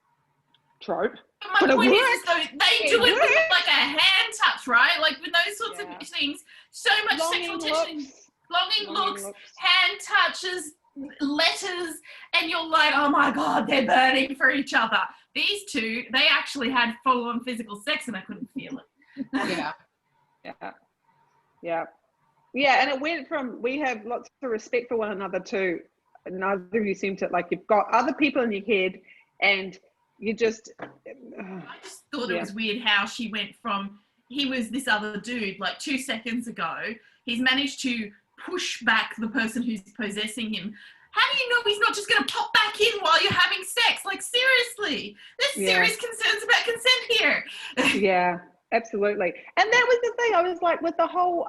trope. But my point is though, they do it with like a hand touch, right? Like with those sorts of things, so much sexual tension, longing looks, hand touches, letters, and you're like, oh my God, they're burning for each other. These two, they actually had full-on physical sex and I couldn't feel it. Yeah, and it went from, we have lots of respect for one another too. Neither of you seem to, like, you've got other people in your head and you just... I just thought it was weird how she went from, he was this other dude, like 2 seconds ago, he's managed to push back the person who's possessing him. How do you know he's not just going to pop back in while you're having sex? Like, seriously, there's serious concerns about consent here. Yeah, absolutely. And that was the thing. I was like, with the whole,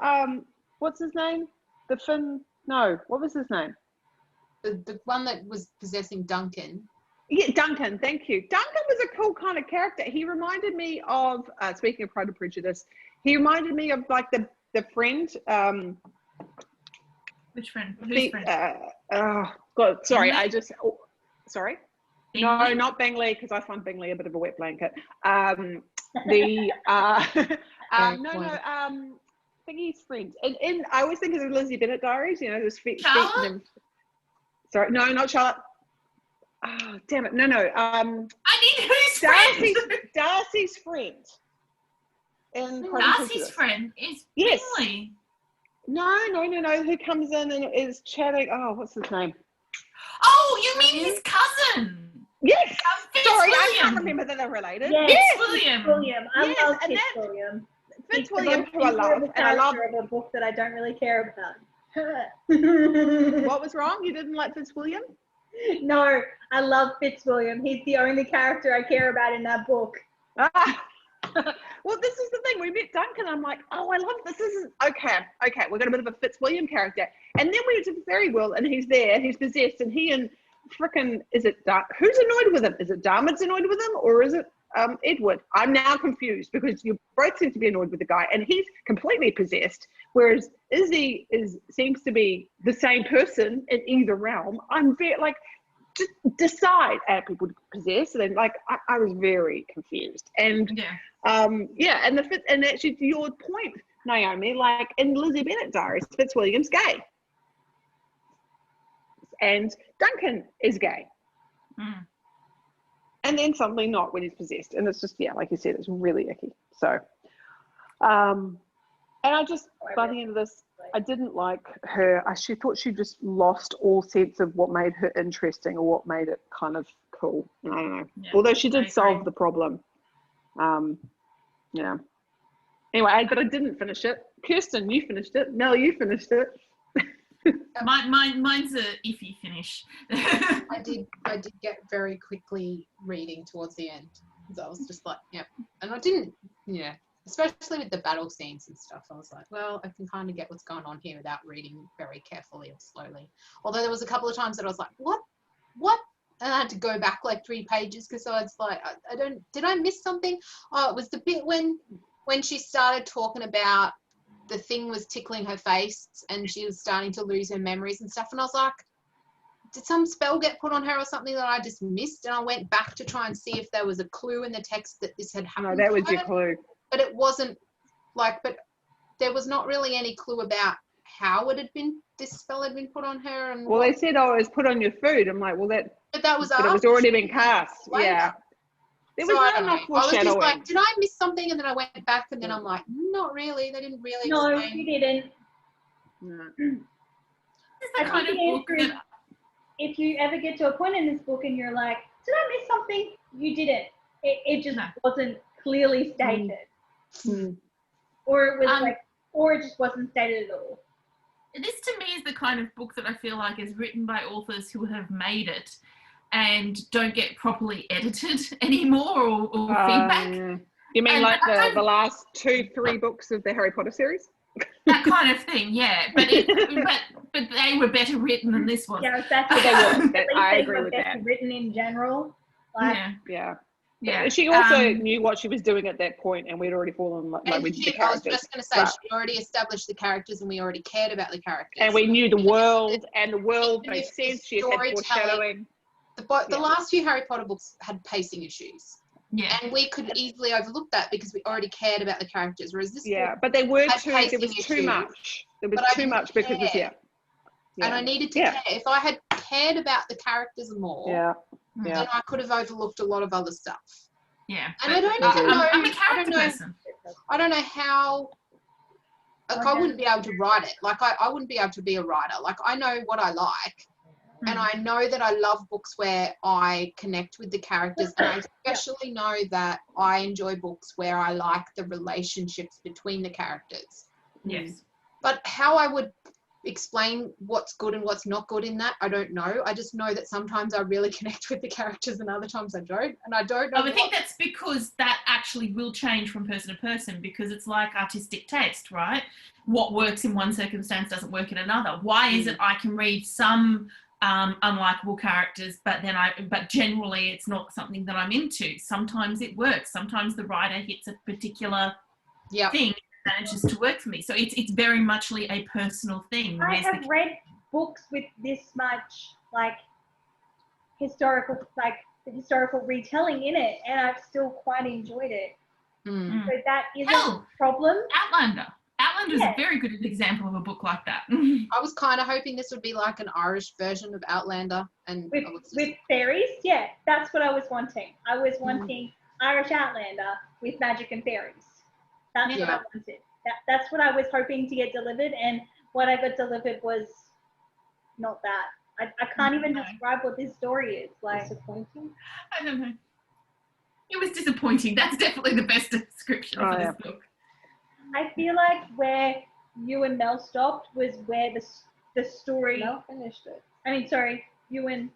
what's his name? What was his name? The one that was possessing Duncan. Yeah, Duncan, thank you. Duncan was a cool kind of character. He reminded me of, speaking of Pride and Prejudice, he reminded me of like the friend. Which friend? Whose friend? God, sorry, Bingley? Sorry? Bingley? No, not Bingley, because I find Bingley a bit of a wet blanket. Thingy's friend. And I always think of the Lizzie Bennet diaries, you know, those Charlotte? Sorry, no, not Charlotte. Oh, damn it. No. I need whose friend? Darcy's friend. Darcy's friend is Bingley. No. Who comes in and is chatting? Oh, what's his name? Oh, you mean his cousin? Yes. Sorry, I can't Fitzwilliam. remember that they're related. Yes, Fitzwilliam. Fitzwilliam. I Yes, love and Fitzwilliam. Fitzwilliam, who I love, and I love. Of a book that I don't really care about. What was wrong? You didn't like Fitzwilliam? No, I love Fitzwilliam. He's the only character I care about in that book. Ah. Well, this is the thing. We met Duncan. I'm like, oh, I love this. This is okay. We got a bit of a Fitzwilliam character, and then we went to the fairy world, and he's there. He's possessed, and he and frickin' is it who's annoyed with him? Is it Darmid's annoyed with him, or is it Edward? I'm now confused because you both seem to be annoyed with the guy, and he's completely possessed, whereas Izzy seems to be the same person in either realm. I'm very like, just decide. Are people possessed? And then like I was very confused, and and actually to your point, Naomi, like in Lizzie Bennet diaries, Fitzwilliam's gay. And Duncan is gay. Mm. And then suddenly not when he's possessed. And it's just, like you said, it's really icky. So, and I just, by the end of this, I didn't like her. She thought she just lost all sense of what made her interesting or what made it kind of cool. I don't know. Yeah, although she did I solve agree. the problem. Yeah. Anyway, but I didn't finish it. Kirsten, you finished it. Mel, you finished it. Mine's a iffy finish. I did get very quickly reading towards the end because I was just like, and I didn't, especially with the battle scenes and stuff. I was like, well, I can kind of get what's going on here without reading very carefully or slowly. Although there was a couple of times that I was like, what? And I had to go back like 3 pages because I was like, did I miss something? Oh, it was the bit when she started talking about the thing was tickling her face and she was starting to lose her memories and stuff. And I was like, did some spell get put on her or something that I just missed? And I went back to try and see if there was a clue in the text that this had happened. No, that was your clue. But it wasn't but there was not really any clue about how this spell had been put on her. And well, they said, it was put on your food. I'm like, well, but it was already been cast. later. Yeah. There was I not enough I was just foreshadowing. like, did I miss something? And then I went back and then I'm like, not really. They didn't really No, explain. you didn't. No. It's the I kind think of the book answer is, that if you ever get to a point in this book and you're like, did I miss something? You didn't. It just wasn't clearly stated. Mm. Or it was or it just wasn't stated at all. this to me is the kind of book that I feel like is written by authors who have made it and don't get properly edited anymore or feedback. You mean And like the last 2-3 books of the Harry Potter series? That kind of thing, yeah. But but they were better written than this was. Yeah, that's They were. at least I they agree were with better that. written in general. Like, Yeah. She also knew what she was doing at that point, and we'd already fallen in love with the I was characters. just going to say, she already established the characters and we already cared about the characters. And we knew the world, and the world Even made if the sense. She had foreshadowing. The last few Harry Potter books had pacing issues. Yeah. And we could easily overlook that because we already cared about the characters. Whereas this book But they were had there was pacing too issues, much. There was but I too didn't much because it was, care. And I needed to care. If I had cared about the characters more, then I could have overlooked a lot of other stuff. Yeah. And I don't even know. I'm a character person. I don't know how. Like, I wouldn't be able to write it. Like, I wouldn't be able to be a writer. Like, I know what I like. And I know that I love books where I connect with the characters. And I especially know that I enjoy books where I like the relationships between the characters. Yes. But how I would explain what's good and what's not good in that, I don't know. I just know that sometimes I really connect with the characters and other times I don't. And I don't know. I think that's because that actually will change from person to person because it's like artistic taste, right? What works in one circumstance doesn't work in another. Why is it I can read some unlikable characters, but generally it's not something that I'm into? Sometimes it works. Sometimes the writer hits a particular thing and manages to work for me. So it's very muchly a personal thing. I have read books with this much historical retelling in it, and I've still quite enjoyed it. So that isn't a problem. Outlander is a very good example of a book like that. I was kind of hoping this would be like an Irish version of Outlander. And with fairies, that's what I was wanting. I was wanting Irish Outlander with magic and fairies. That's what I wanted. That's what I was hoping to get delivered, and what I got delivered was not that. I can't even No. describe what this story is. Like, Disappointing. I don't know. It was disappointing. That's definitely the best description Oh, for this yeah. book. I feel like where you and Mel stopped was where the story. Mel finished it. I mean, sorry, you and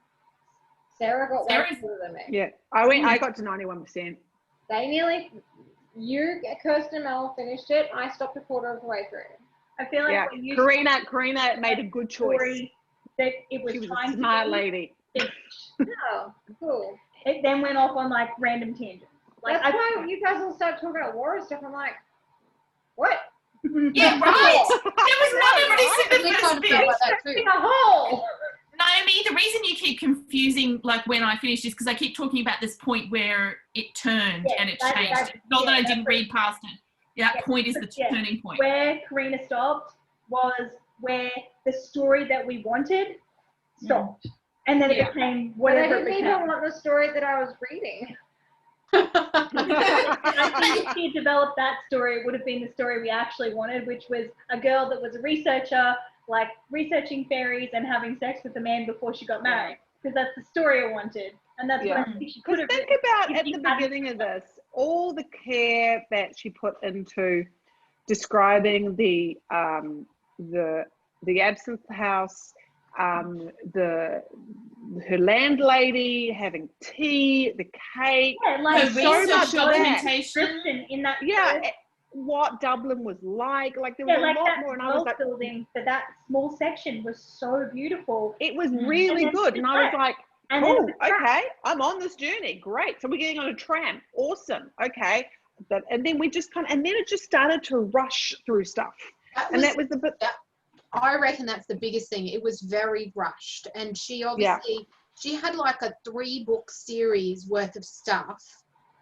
Sarah got way Sarah's- further than me. Yeah, I got to 91%. They nearly, Kirsten and Mel finished it. I stopped a quarter of the way through. I feel like Yeah, when you Karina made a good choice. story that it was She was trying a smart to be, lady. Oh, cool. it then went off on like random tangents. Like That's why you guys all start talking about war and stuff. I'm like, what? Yeah, right. There was none of this in We the kind first of bit. felt like that too. In a hole. Naomi, the reason you keep confusing, like when I finished, is because I keep talking about this point where it turned Yeah, and it that- changed. that- Not that yeah, I that's didn't read past it. That Yeah, point is the yeah. turning point. Where Karina stopped was where the story that we wanted stopped. And then Yeah. it became But I whatever it didn't became. even want the story that I was reading. I think if she had developed that story, it would have been the story we actually wanted, which was a girl that was a researcher, like researching fairies and having sex with a man before she got married. Because that's the story I wanted. And that's what I think she could Because have think written. about if at you the hadn't- beginning of this, all the care that she put into describing the Absinthe house, her landlady having tea, the cake. Yeah, like Her so research much of that. documentation. description in that Yeah, first- what Dublin was like there was yeah, a like lot that more, and I was world like, building for that small section was so beautiful. it was Mm. really And then good, and I was the like, And then cool, the track- okay, I'm on this journey, great. So we're getting on a tram, awesome, okay. And then we just and then it just started to rush through stuff, and that was the bit. I reckon that's the biggest thing. It was very rushed, and she obviously she had like a 3-book series worth of stuff,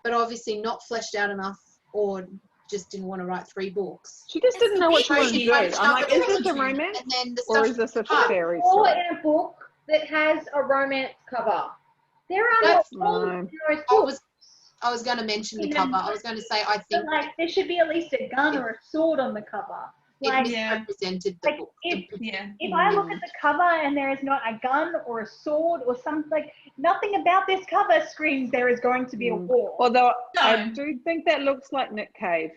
but obviously not fleshed out enough, or just didn't want to write 3 books. She just didn't know what she So wanted to she do. tried to I'm shove like, it is this a all in, romance and then the or stuff is this a cut. fairy Or story? in a book that has a romance cover. There are That's- not all No. in those I books. was going to mention the Even- cover. I was going to say I But think like there should be at least a gun or a sword on the cover. it Like Yeah. misrepresented the like, book. if- Yeah. if I look at the cover and there is not a gun or a sword or something, like nothing about this cover screams there is going to be a war. Although I No. do think that looks like Nick Cave,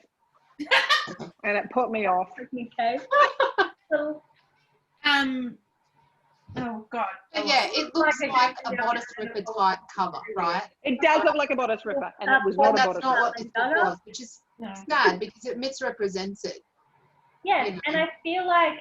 and it put me off. Okay. So, Oh God. But yeah, it looks Like a like a good bodice ripper type cover, right? It does look like a bodice ripper, and it was Well, not a that's bodice not ripper. what this book was, which is No. sad because it misrepresents it. yes, Yeah. and I feel like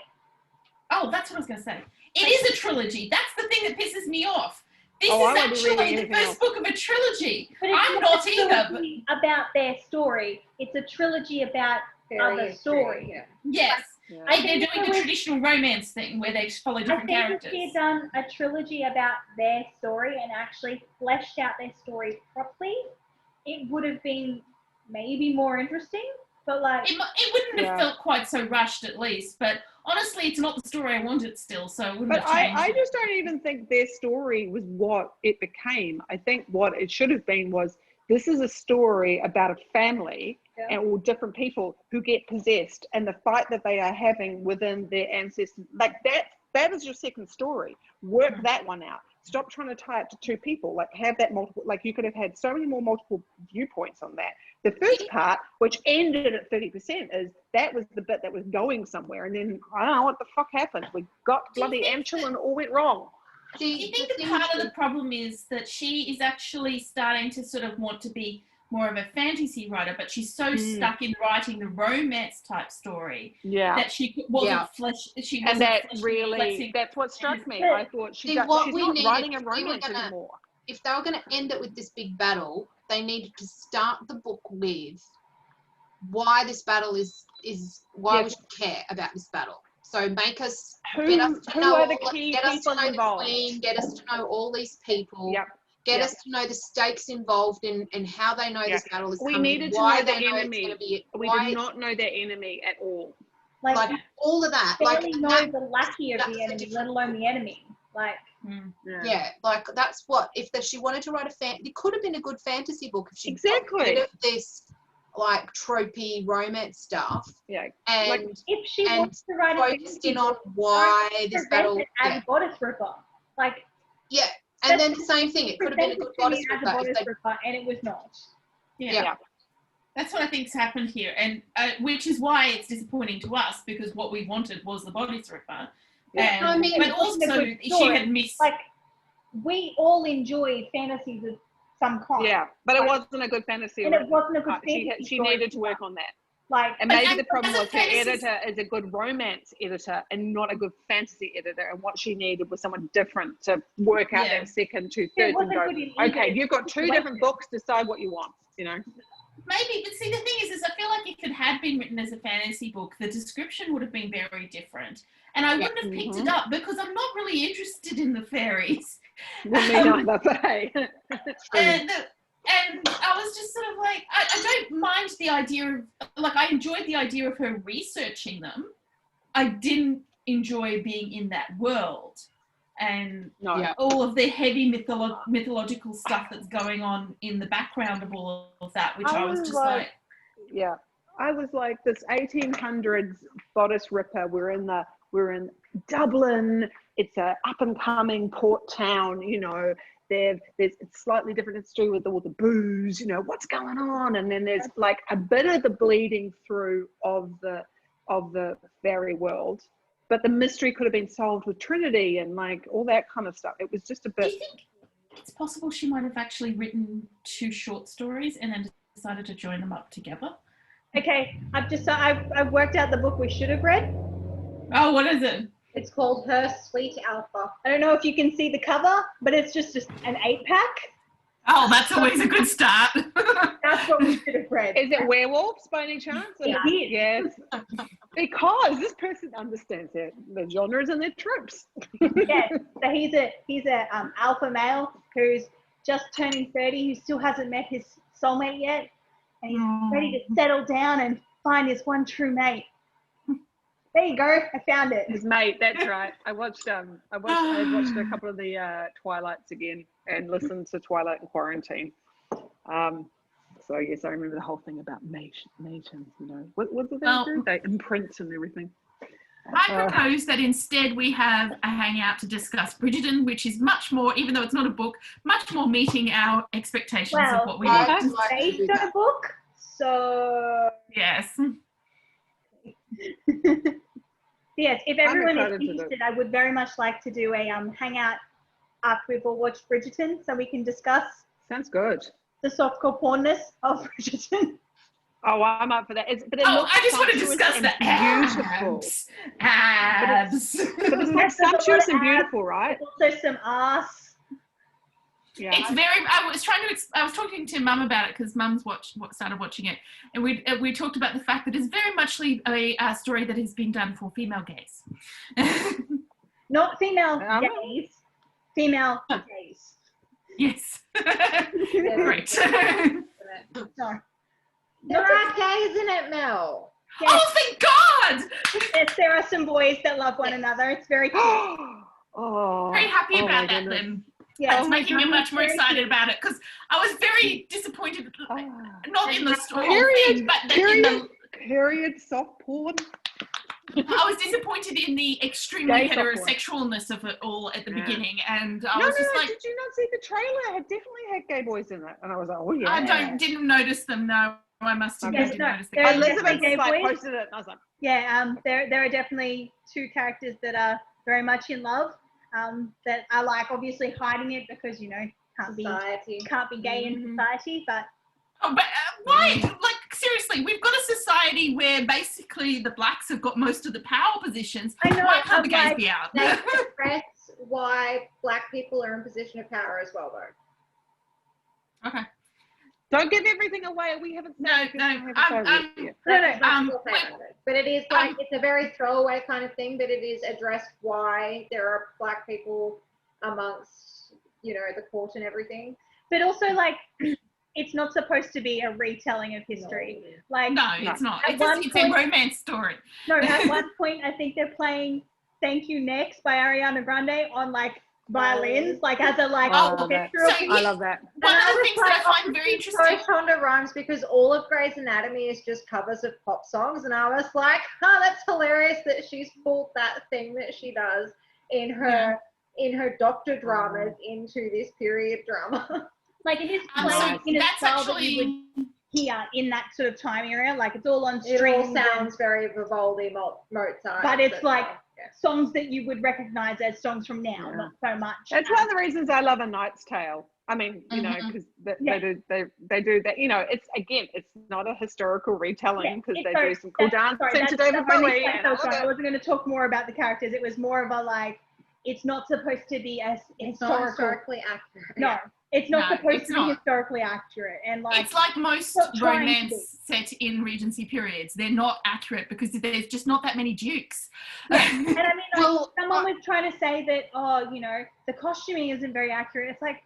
Oh, that's what I was going to say. It is a trilogy. That's the thing that pisses me off. This Oh, I is won't be reading actually the anything first else. book of a trilogy. but it's I'm not not a either, but trilogy about their story. It's a trilogy about Fairy other history, story. Yeah. yes. Yeah. I They're think doing there the was- traditional romance thing where they follow I different think if characters. she had done a trilogy about their story and actually fleshed out their story properly, it would have been maybe more interesting. But like, It wouldn't have Yeah. felt quite so rushed, at least. But honestly, it's not the story I wanted still, so it wouldn't But have changed. I just don't even think their story was what it became. I think what it should have been was, this is a story about a family Yeah. and all different people who get possessed, and the fight that they are having within their ancestors. Like that is your second story. Work that one out. Stop trying to tie it to 2 people. Like have that multiple, like you could have had so many more multiple viewpoints on that. The first part, which ended at 30%, is that was the bit that was going somewhere, and then I don't know what the fuck happened. We got Do you bloody think Amchel and it all went wrong. Do you think that part of the problem is that she is actually starting to sort of want to be more of a fantasy writer, but she's so stuck in writing the romance type story Yeah. that she wasn't Yeah. she And wasn't that fleshing- really, fleshing- that's what struck me. But- I thought See, what she's we not needed, writing a if we were romance gonna- anymore. If they were going to end it with this big battle, they needed to start the book with why this battle is why we should care about this battle. So make us get us to Who know are the all- key get us to people know the involved? Queen, get us to know all these people. Yep. Get Yep. us to know the stakes involved in and how they know this battle is We coming. needed to why know the they know enemy. it's going to be. We Why, did not know their enemy at all. like, like you all of that. Like barely know that- the lackey of that's the the enemy, let difference. alone the enemy. Like, yeah, like that's what if she wanted to write it could have been a good fantasy book if she got Exactly. rid of this like tropey romance stuff Yeah. and Like, if she And wants to write a focused fantasy in on book, why this present battle. it as Yeah, Goddess Ripper. Like, Yeah. And then the same thing. It could have been a good bodice as a ripper. bodice If they, ripper, and it was not. Yeah. That's what I think's happened here, and which is why it's disappointing to us, because what we wanted was the bodice ripper. Yeah. And, I mean, but it wasn't a also good she story. had missed. Like, we all enjoy fantasies of some kind. Yeah, but it wasn't a good fantasy. And it wasn't a good She fantasy she story needed to either. work on that. Like, And maybe And the problem as a was her fantasy- editor is a good romance editor and not a good fantasy editor. And what she needed was someone different to work out Yeah. that second, 2/3 it and wasn't go, good in either okay, you've got two situation. different books, decide what you want, you know? Maybe, but see, the thing is I feel like if it had been written as a fantasy book, the description would have been very different. And I wouldn't have picked it up because I'm not really interested in the fairies. Well, me neither, but hey. And I was just sort of like, I don't mind the idea of, like, I enjoyed the idea of her researching them. I didn't enjoy being in that world. And No. Yeah. all of the heavy mythological stuff that's going on in the background of all of that, which I was just like, yeah, I was like this 1800s bodice ripper. We're in Dublin. It's a up and coming port town. You know, it's slightly different history with all the booze. You know, what's going on? And then there's like a bit of the bleeding through of the fairy world. But the mystery could have been solved with Trinity and like all that kind of stuff. It was just a do bit. you think it's possible she might have actually written 2 short stories and then decided to join them up together? okay, I've worked out the book we should have read. Oh, what is it? It's called Her Sweet Alpha. I don't know if you can see the cover, but it's just an 8-pack. Oh, that's always a good start. That's what we should have read. Is it werewolves by any chance? Yeah. Yes. Because this person understands the genres and their tropes. Yes, so he's a alpha male who's just turning 30, who still hasn't met his soulmate yet, and he's ready to settle down and find his one true mate. There you go, I found it. His mate, that's right. I watched a couple of the Twilights again and listened to Twilight in quarantine. So yes, I remember the whole thing about matins, you know. What did they do? They imprint and everything. I propose that instead we have a hangout to discuss Bridgerton, which is much more, even though it's not a book, much more meeting our expectations of what we I'd want. like to Based do on that. a book, so Yes. yes, if everyone is excited to do it. interested, I would very much like to do a hangout after we've all watched Bridgerton, so we can discuss Sounds good. the softcore pornness of Bridgerton. Oh, I'm up for that. But it Oh, looks I just want to sumptuous discuss and the beautiful. abs. But it's not Yes, there's a lot sumptuous of and abs. beautiful, right? Also some ass. Yeah. It's very. I was talking to Mum about it because Mum's started watching it, and we talked about the fact that it's very much a story that has been done for female gays. Not female Yeah. gays, female gays. Yes. Yeah, Great. No. There are gays in it, Mel. Yes, Oh, thank God! yes, there are some boys that love one another. It's very cute. Oh, Very happy oh about my that goodness. then. Yeah, It's making me it's much more very excited cute. about it because I was very disappointed, not in the story Period. thing, but in Period. Soft porn. I was disappointed in the extremely Gay soft porn. heterosexualness of it all at the Yeah. beginning, and I No, was just like, did you not see the trailer? It definitely had gay boys in it. And I was like, oh yeah. I didn't notice them. No, I must admit, I Yes, didn't no, notice the there is gays. Elizabeth gay like boys. posted it and I was like, Yeah, there are definitely 2 characters that are very much in love. That are like obviously hiding it because can't be gay in society, but Oh, but why? Like seriously, we've got a society where basically the blacks have got most of the power positions. I know. Why can't the I'm gays like, be out? They express why black people are in position of power as well, though. Okay. don't give everything away. We haven't said No, everything we haven't said yet. no. But it is like it's a very throwaway kind of thing, but it is addressed why there are black people amongst the court and everything. But also like it's not supposed to be a retelling of history. Like No, it's not. At It's a one romance story. no, at one point I think they're playing "Thank You Next" by Ariana Grande on like violins, like as a like I love that. orchestral So piece. I love that. One And of I the was things that I like, find very this is interesting. so Shonda Rhimes because all of Grey's Anatomy is just covers of pop songs, and I was like, that's hilarious that she's pulled that thing that she does in her in her doctor dramas into this period drama. Like it is So played in a that's style that you actually would hear in that sort of time area. Like it's all on It strings. all sounds very Vivaldi, Mozart. But it's etc. like Yeah. songs that you would recognize as songs from now, Yeah. not so much. That's one of the reasons I love A Knight's Tale. I mean, you know, Mhm. because Yeah. they do that. You know, it's not a historical retelling because it's they do some cool dancing to David Bowie. And I love I it. wasn't going to talk more about the characters. It was more of a like, it's not supposed to be as It's not historical. historically accurate. No, it's not No, supposed it's to be not. historically accurate. And like, it's like most not trying to be. romance set in Regency periods. They're not accurate because there's just not that many dukes. And I mean, like, Well, someone was trying to say that, oh, you know, the costuming isn't very accurate. It's like,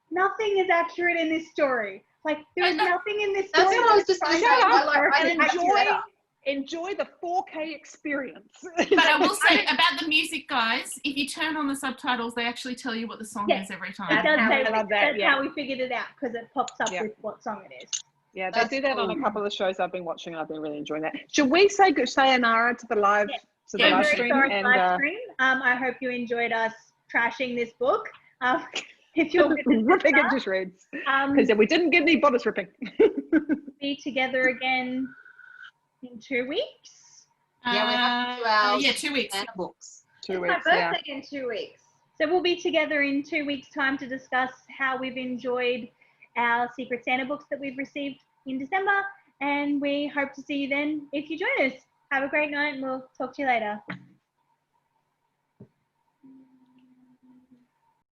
nothing is accurate in this story. Like, there is nothing in this story. That's what I was just going to say. Enjoy the 4K experience. But I will say about the music, guys, if you turn on the subtitles, they actually tell you what the song Yes. is every It time. does how say I love that, that's yeah. how we figured it out, because it pops up Yeah. with what song it is. Yeah, they That's do that on a cool. couple of shows I've been watching. I've been really enjoying that. Should we say sayonara to the live Yes. to the Yeah, live Very stream? sorry, And live stream. I hope you enjoyed us trashing this book. If you're with us, ripping it to shreds um, because we didn't get any bodice ripping. be together again in 2 weeks. Yeah, we have to do our 2 weeks. Anna books. 2 My weeks, yeah. birthday in 2 weeks. So we'll be together in 2 weeks' time to discuss how we've enjoyed our Secret Santa books that we've received in December. And we hope to see you then if you join us. Have a great night and we'll talk to you later.